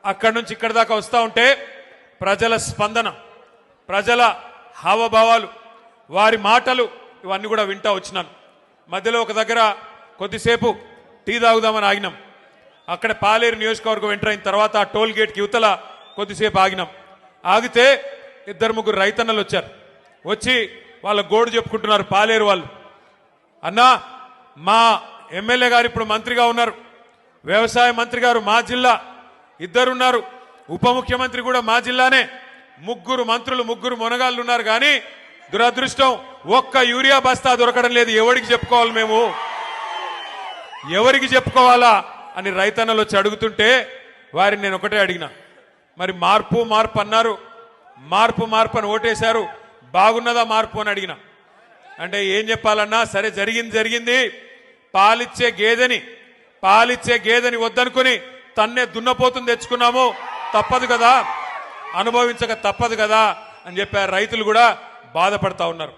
అక్కడి నుంచి ఇక్కడి దాకా వస్తూ ఉంటే ప్రజల స్పందన, ప్రజల హావభావాలు, వారి మాటలు ఇవన్నీ కూడా వింటా వచ్చినాను. మధ్యలో ఒక దగ్గర కొద్దిసేపు టీ తాగుదామని ఆగినాం. అక్కడ పాలేరు నియోజకవర్గం ఎంటర్ అయిన తర్వాత ఆ టోల్ గేట్కి యువతల కొద్దిసేపు ఆగినాం. ఆగితే 2-3 రైతన్నలు వచ్చారు. వచ్చి వాళ్ళ గోడు చెప్పుకుంటున్నారు పాలేరు వాళ్ళు. అన్నా, మా ఎమ్మెల్యే గారు ఇప్పుడు మంత్రిగా ఉన్నారు, వ్యవసాయ మంత్రి గారు మా జిల్లా, ఇద్దరున్నారు, ఉప ముఖ్యమంత్రి కూడా మా జిల్లానే, 3 మంత్రులు 3 మొనగాళ్ళు ఉన్నారు. కానీ దురదృష్టం ఒక్క యూరియా బస్తా దొరకడం లేదు. ఎవరికి చెప్పుకోవాలి, మేము ఎవరికి చెప్పుకోవాలా అని రైతన్నలు వచ్చి అడుగుతుంటే వారిని నేను ఒకటే అడిగిన, మరి మార్పు మార్పు అన్నారు, మార్పు మార్పు అని ఓటేశారు, బాగున్నదా మార్పు అని అడిగిన. అంటే ఏం చెప్పాలన్నా, సరే జరిగింది జరిగింది, పాలిచ్చే గేదెని వద్దనుకుని తన్నే దున్నపోతుని తెచ్చుకున్నాము, తప్పదు కదా, అనుభవించక తప్పదు కదా అని చెప్పారు. రైతులు కూడా బాధపడతా ఉన్నారు.